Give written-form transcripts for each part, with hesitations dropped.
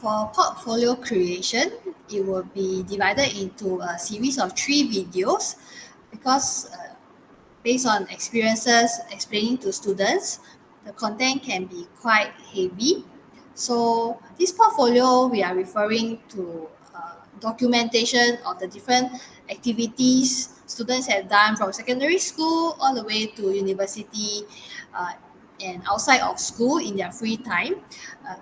For portfolio creation, it will be divided into a series of 3 videos because based on experiences explaining to students, the content can be quite heavy. So this portfolio, we are referring to documentation of the different activities students have done from secondary school all the way to university uh, and outside of school in their free time.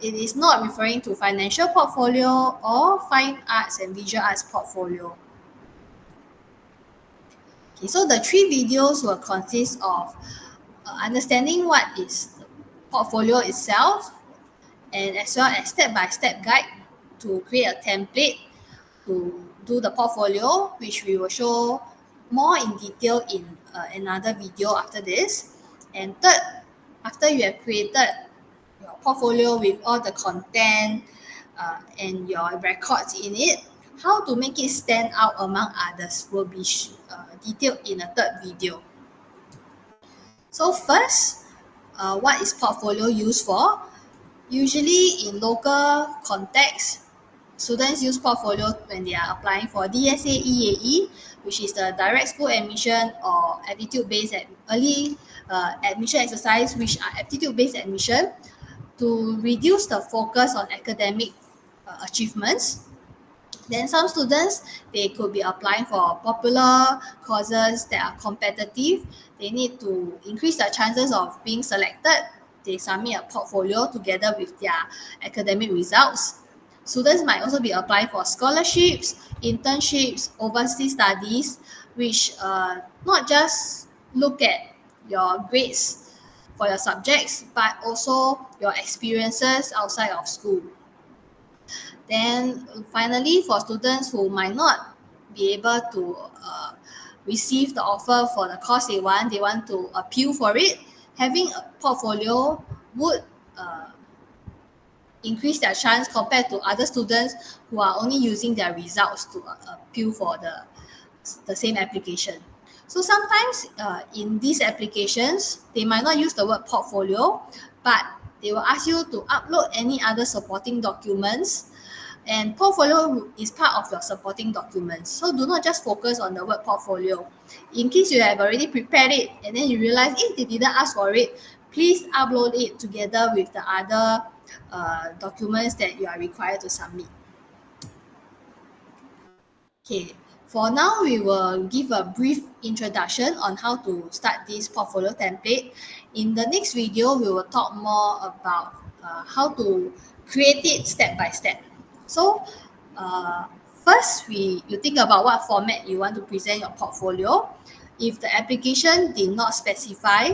It is not referring to financial portfolio or fine arts and visual arts portfolio. Okay, so the 3 videos will consist of understanding what is the portfolio itself, and as well as step-by-step guide to create a template to do the portfolio, which we will show more in detail in another video after this. And third, after you have created your portfolio with all the content and your records in it, how to make it stand out among others will be detailed in a third video. So first, what is portfolio used for? Usually in local context, students use portfolio when they are applying for DSA EAE, which is the direct school admission or aptitude-based early admission exercise, which are aptitude-based admission to reduce the focus on academic achievements. Then some students, they could be applying for popular courses that are competitive. They need to increase their chances of being selected. They submit a portfolio together with their academic results. Students might also be applying for scholarships, internships, overseas studies, which not just look at your grades for your subjects, but also your experiences outside of school. Then finally, for students who might not be able to receive the offer for the course they want to appeal for it, having a portfolio would increase their chance compared to other students who are only using their results to appeal for the same application. So sometimes in these applications, they might not use the word portfolio, but they will ask you to upload any other supporting documents, and portfolio is part of your supporting documents. So do not just focus on the word portfolio. In case you have already prepared it and then you realize they didn't ask for it, please upload it together with the other documents that you are required to submit. Okay, for now we will give a brief introduction on how to start this portfolio template. In the next video, we will talk more about how to create it step by step. So first, you think about what format you want to present your portfolio. If the application did not specify,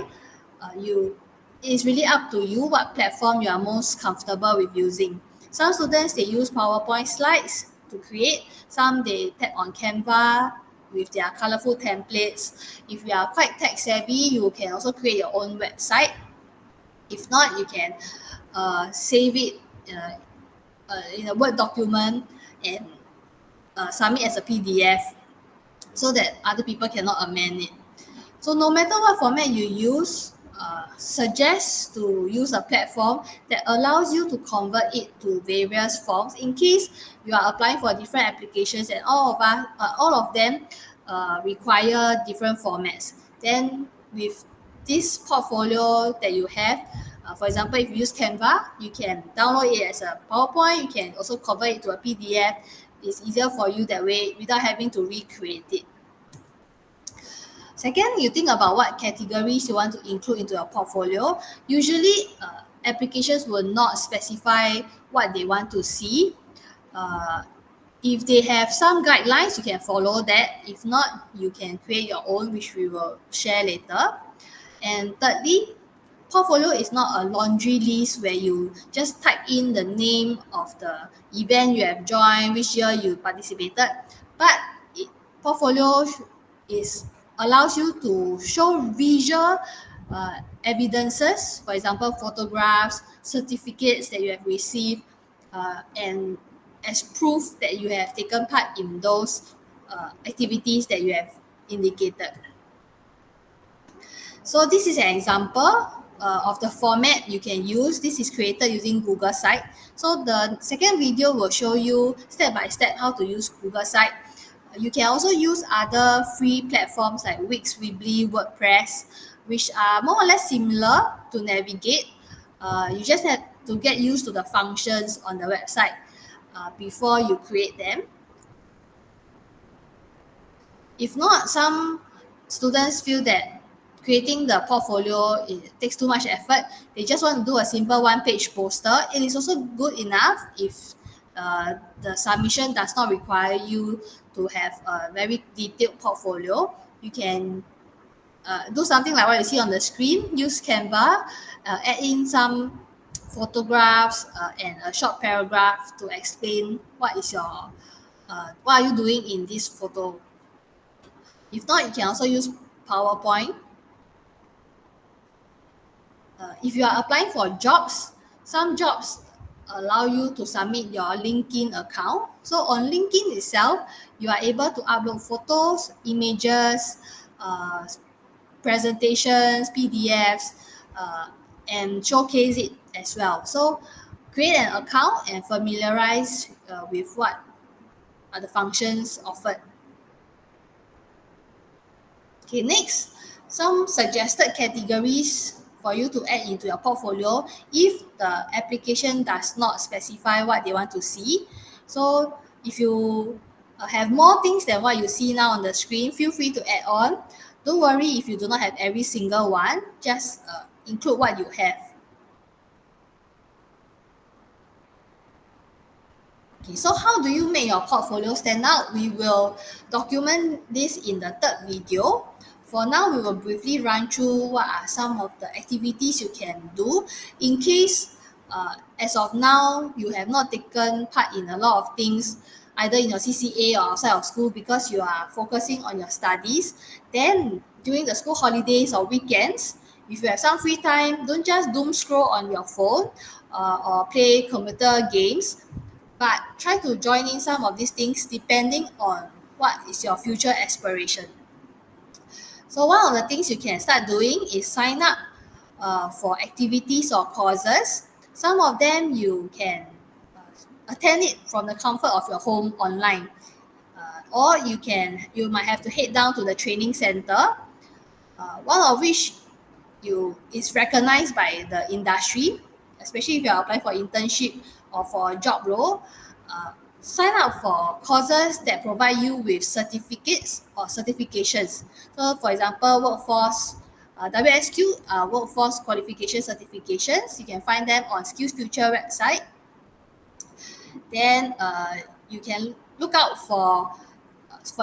it's really up to you what platform you are most comfortable with using. Some students, they use PowerPoint slides to create. Some, they tap on Canva with their colorful templates. If you are quite tech savvy, you can also create your own website. If not, you can save it in a Word document and submit as a PDF so that other people cannot amend it. So no matter what format you use, suggest to use a platform that allows you to convert it to various forms in case you are applying for different applications and all of them require different formats. Then with this portfolio that you have, for example, if you use Canva, you can download it as a PowerPoint. You can also convert it to a PDF. It's easier for you that way without having to recreate it. Second, you think about what categories you want to include into your portfolio. Usually, applications will not specify what they want to see. If they have some guidelines, you can follow that. If not, you can create your own, which we will share later. And thirdly, portfolio is not a laundry list where you just type in the name of the event you have joined, which year you participated, but portfolio is allows you to show visual evidences, for example, photographs, certificates that you have received, and as proof that you have taken part in those activities that you have indicated. So this is an example of the format you can use. This is created using Google Site. So the second video will show you step by step how to use Google Site. You can also use other free platforms like Wix, Weebly, WordPress, which are more or less similar to navigate. You just have to get used to the functions on the website before you create them. If not, some students feel that creating the portfolio it takes too much effort. They just want to do a simple one-page poster. It is also good enough if the submission does not require you to have a very detailed portfolio. You can do something like what you see on the screen. Use Canva, add in some photographs and a short paragraph to explain what are you doing in this photo. If not, you can also use PowerPoint. If you are applying for jobs, some jobs allow you to submit your LinkedIn account. So on LinkedIn itself, you are able to upload photos, images, presentations, PDFs, and showcase it as well. So create an account and familiarize with what are the functions offered. Okay, next, some suggested categories for you to add into your portfolio if the application does not specify what they want to see. So if you have more things than what you see now on the screen, feel free to add on. Don't worry if you do not have every single one, just include what you have. Okay, so how do you make your portfolio stand out? We will document this in the third video. For now, we will briefly run through what are some of the activities you can do in case, as of now, you have not taken part in a lot of things, either in your CCA or outside of school because you are focusing on your studies. Then, during the school holidays or weekends, if you have some free time, don't just doom scroll on your phone or play computer games, but try to join in some of these things depending on what is your future aspiration. So one of the things you can start doing is sign up for activities or courses. Some of them you can attend it from the comfort of your home online, or you might have to head down to the training center. One of which is recognized by the industry, especially if you are applying for internship or for a job role. Sign up for courses that provide you with certificates or certifications. So, for example, workforce WSQ workforce qualification certifications. You can find them on SkillsFuture website. Then you can look out for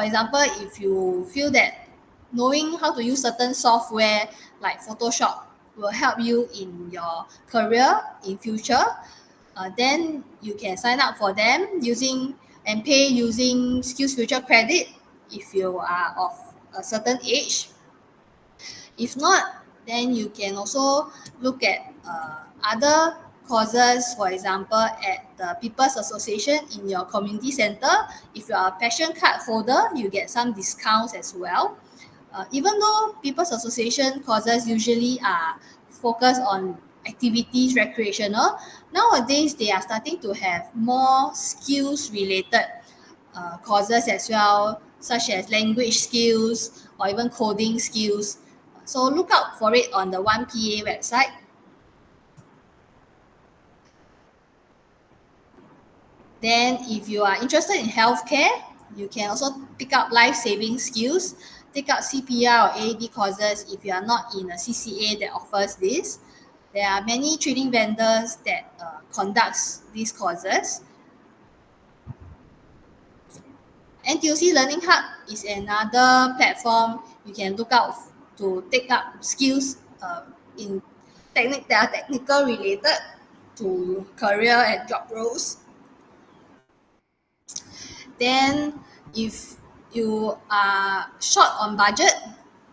example, if you feel that knowing how to use certain software like Photoshop will help you in your career in future, then you can sign up for them and pay using SkillsFuture credit if you are of a certain age. If not, then you can also look at other causes, for example, at the People's Association in your community center. If you are a passion card holder, you get some discounts as well. Even though People's Association causes usually are focused on activities, recreational, nowadays they are starting to have more skills related courses as well, such as language skills or even coding skills. So look out for it on the 1PA website. Then if you are interested in healthcare, you can also pick up life-saving skills, take up CPR or AED courses if you are not in a CCA that offers this. There are many training vendors that conducts these courses. NTUC Learning Hub is another platform you can look out to take up skills in that are technical related to career and job roles. Then if you are short on budget,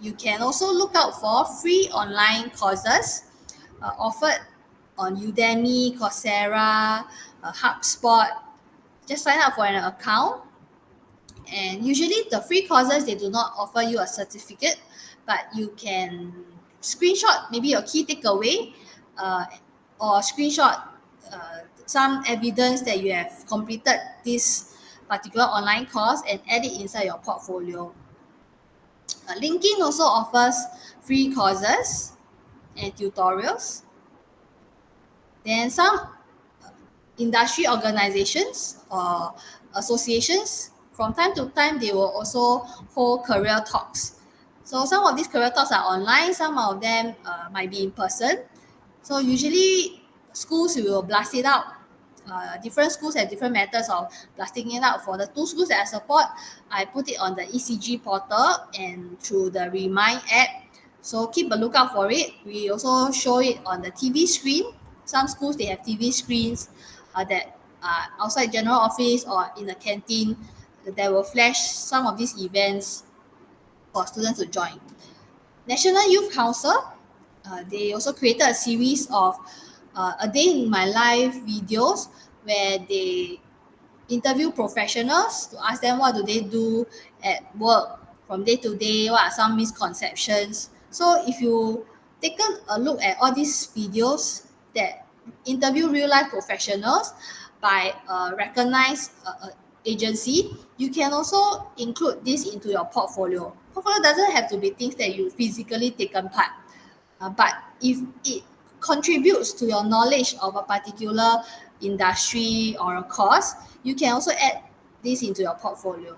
you can also look out for free online courses offered on Udemy, Coursera, HubSpot. Just sign up for an account. And usually the free courses, they do not offer you a certificate, but you can screenshot maybe your key takeaway, or screenshot some evidence that you have completed this particular online course and add it inside your portfolio. LinkedIn also offers free courses and tutorials. Then some industry organizations or associations, from time to time, they will also hold career talks. So some of these career talks are online, some of them might be in person. So usually schools will blast it out. Different schools have different methods of blasting it out. For the two schools that I support, I put it on the ECG portal and through the Remind app. So keep a lookout for it. We also show it on the TV screen. Some schools, they have TV screens that outside general office or in the canteen that will flash some of these events for students to join. National Youth Council, they also created a series of a day in my life videos where they interview professionals to ask them what do they do at work from day to day, what are some misconceptions. So if you take a look at all these videos that interview real life professionals by a recognized agency, you can also include this into your portfolio. Portfolio doesn't have to be things that you physically taken part, but if it contributes to your knowledge of a particular industry or a course, you can also add this into your portfolio.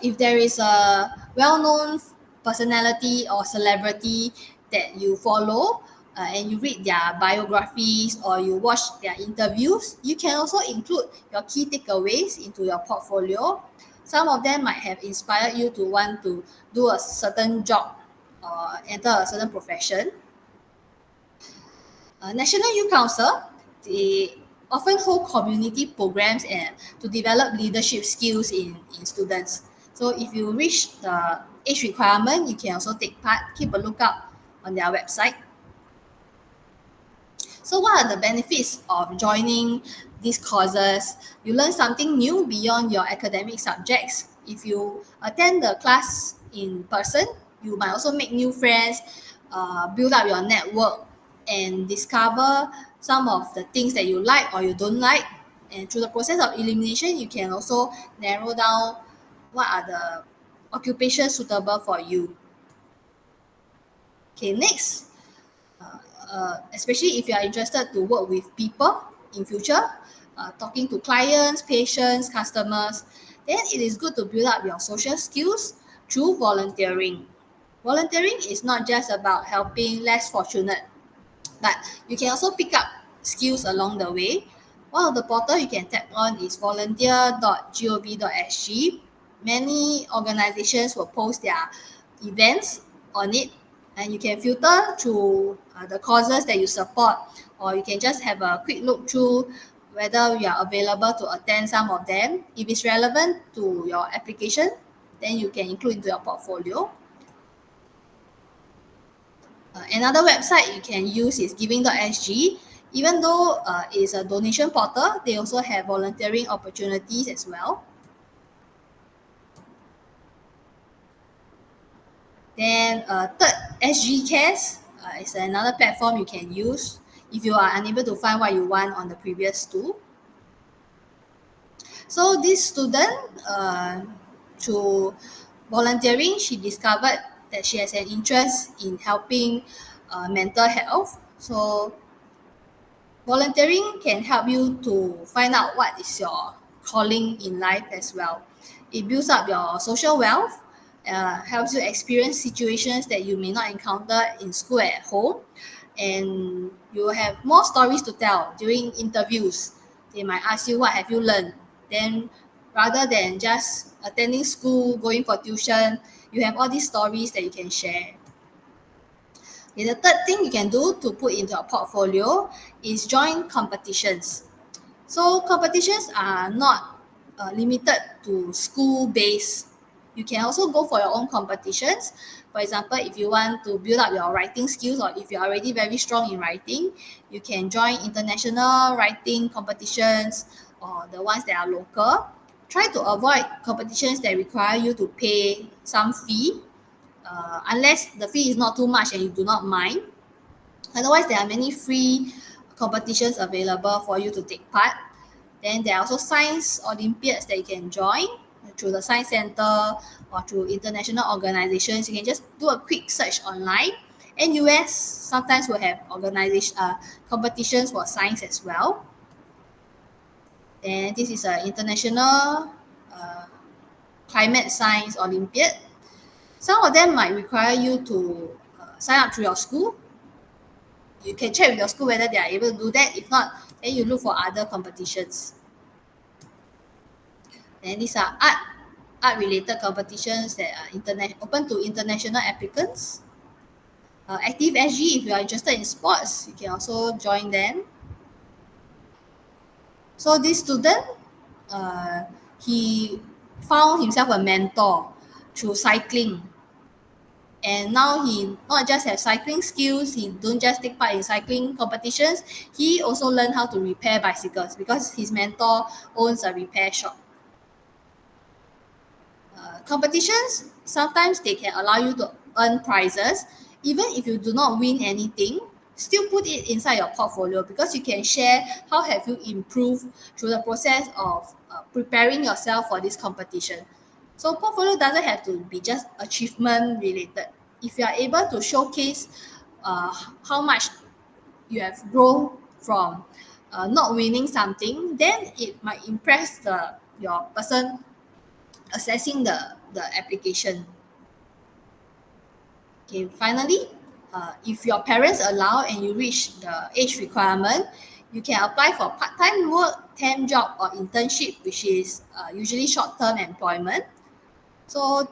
If there is a well-known personality or celebrity that you follow, and you read their biographies or you watch their interviews, you can also include your key takeaways into your portfolio. Some of them might have inspired you to want to do a certain job or enter a certain profession. National Youth Council, they often hold community programs and to develop leadership skills in students. So if you reach the age requirement, you can also take part. Keep a lookout on their website. So what are the benefits of joining these courses? You learn something new beyond your academic subjects. If you attend the class in person, you might also make new friends, build up your network, and discover some of the things that you like or you don't like. And through the process of elimination, you can also narrow down what are the occupations suitable for you. Okay, next, especially if you are interested to work with people in future, talking to clients, patients, customers, then it is good to build up your social skills through volunteering. Volunteering is not just about helping less fortunate, but you can also pick up skills along the way. One of the portal you can tap on is volunteer.gov.sg. Many organizations will post their events on it, and you can filter through the causes that you support, or you can just have a quick look through whether you are available to attend some of them. If it's relevant to your application, then you can include into your portfolio. Another website you can use is giving.sg. Even though it's a donation portal, they also have volunteering opportunities as well. Then third, SG Cares is another platform you can use if you are unable to find what you want on the previous two. So this student, through volunteering, she discovered that she has an interest in helping mental health. So volunteering can help you to find out what is your calling in life as well. It builds up your social wealth, helps you experience situations that you may not encounter in school at home, and you will have more stories to tell during interviews. They might ask you, what have you learned? Then rather than just attending school, going for tuition, you have all these stories that you can share. Okay, the third thing you can do to put into a portfolio is join competitions. So competitions are not limited to school-based. You can also go for your own competitions. For example, if you want to build up your writing skills, or if you're already very strong in writing, you can join international writing competitions or the ones that are local. Try to avoid competitions that require you to pay some fee. unless the fee is not too much and you do not mind. Otherwise, there are many free competitions available for you to take part. Then there are also science Olympiads that you can join through the Science Center or through international organizations. You can just do a quick search online. NUS sometimes will have competitions for science as well. And this is an international climate science Olympiad. Some of them might require you to sign up through your school. You can check with your school whether they are able to do that. If not, then you look for other competitions. And these are art related competitions that are open to international applicants. Active SG, if you are interested in sports, you can also join them. So this student, he found himself a mentor through cycling. And now he not just have cycling skills, he don't just take part in cycling competitions, he also learned how to repair bicycles because his mentor owns a repair shop. Competitions, sometimes they can allow you to earn prizes. Even if you do not win anything, still put it inside your portfolio because you can share how have you improved through the process of preparing yourself for this competition. So portfolio doesn't have to be just achievement related. If you are able to showcase how much you have grown from not winning something, then it might impress your person assessing the application. Okay, finally, if your parents allow and you reach the age requirement, you can apply for part-time work, temp job, or internship, which is usually short-term employment. So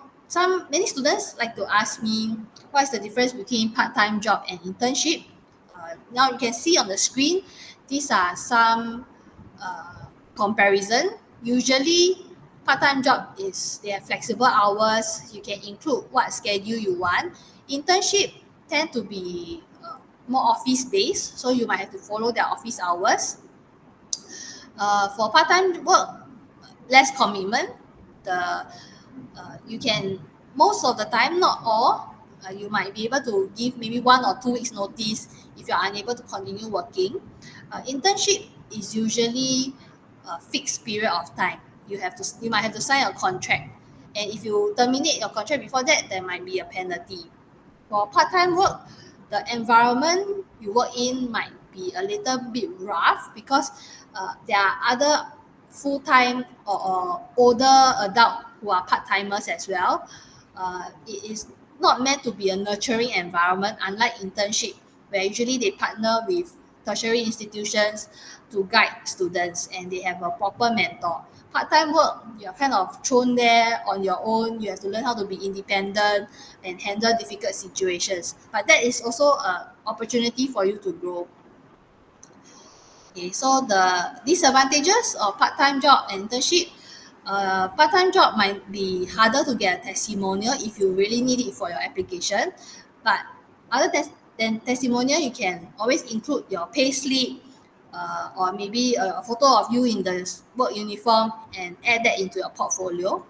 many students like to ask me, what's the difference between part-time job and internship? Now you can see on the screen, these are some comparison. Usually, part-time job is they have flexible hours. You can include what schedule you want. Internship tend to be more office-based, so you might have to follow their office hours. For part-time work, less commitment. You can most of the time, not all. You might be able to give maybe 1 or 2 weeks notice if you are unable to continue working. Internship is usually a fixed period of time. You might have to sign a contract, and if you terminate your contract before that, there might be a penalty. For part-time work, the environment you work in might be a little bit rough because there are other full-time or older adult who are part-timers as well. It is not meant to be a nurturing environment, unlike internship, where usually they partner with tertiary institutions to guide students and they have a proper mentor. Part-time work, you're kind of thrown there on your own. You have to learn how to be independent and handle difficult situations. But that is also an opportunity for you to grow. Okay, so the disadvantages of part-time job and internship. Part-time job might be harder to get a testimonial if you really need it for your application. But other than testimonial, you can always include your pay slip or maybe a photo of you in the work uniform and add that into your portfolio.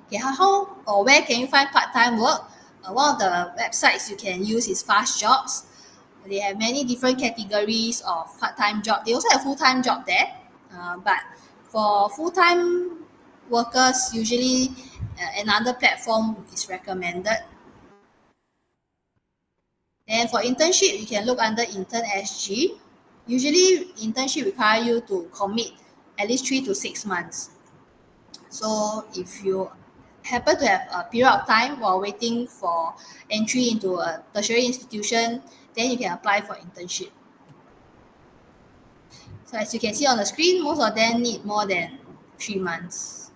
Okay, how or where can you find part-time work? One of the websites you can use is Fast Jobs. They have many different categories of part-time job. They also have full-time job there, but for full-time workers, usually another platform is recommended. And for internship, you can look under Intern SG. Usually, internship require you to commit at least 3 to 6 months. So if you happen to have a period of time while waiting for entry into a tertiary institution, then you can apply for internship. So as you can see on the screen, most of them need more than 3 months.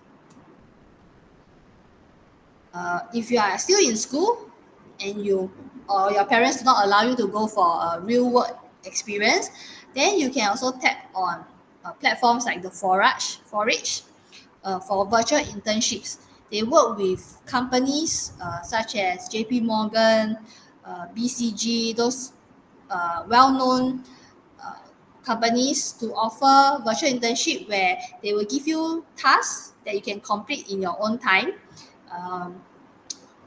If you are still in school and you or your parents do not allow you to go for a real work experience, then you can also tap on platforms like the Forage for virtual internships. They work with companies such as JP Morgan, BCG, those well-known companies to offer virtual internship where they will give you tasks that you can complete in your own time.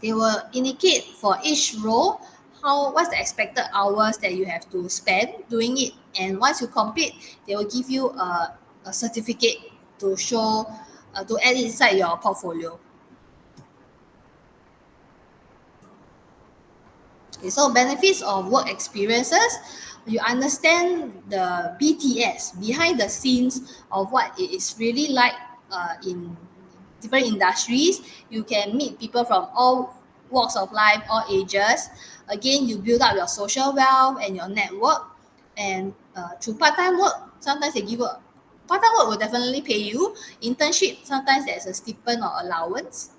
They will indicate for each role what's the expected hours that you have to spend doing it, and once you complete, they will give you a certificate to show to add inside your portfolio. Okay, so benefits of work experiences, you understand the BTS, behind the scenes of what it is really like in different industries. You can meet people from all walks of life, all ages. Again, you build up your social wealth and your network. And through part-time work, sometimes they give a part-time work will definitely pay you. Internship, sometimes there's a stipend or allowance.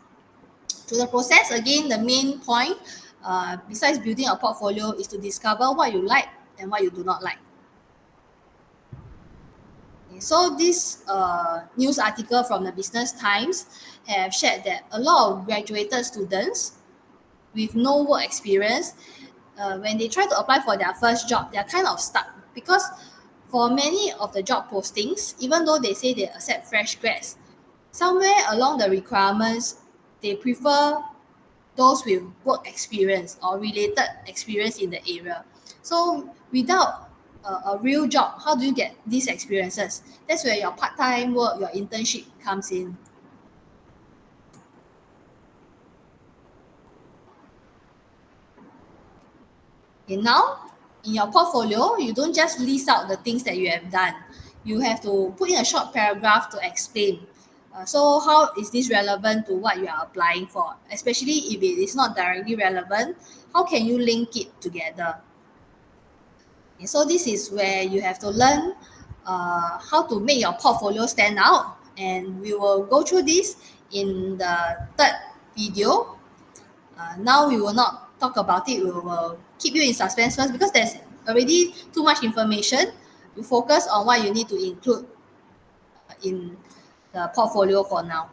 Through the process, again, the main point, besides building a portfolio, is to discover what you like and what you do not like. Okay, so this news article from the Business Times have shared that a lot of graduated students with no work experience, when they try to apply for their first job, they're kind of stuck because for many of the job postings, even though they say they accept fresh grads, somewhere along the requirements, they prefer those with work experience or related experience in the area. So without a real job, how do you get these experiences? That's where your part-time work, your internship comes in. Okay, now in your portfolio, you don't just list out the things that you have done. You have to put in a short paragraph to explain. So how is this relevant to what you are applying for? Especially if it is not directly relevant, how can you link it together? Okay, so this is where you have to learn how to make your portfolio stand out, and we will go through this in the third video. Now we will not talk about it. We will keep you in suspense first because there's already too much information. You focus on what you need to include in the portfolio for now.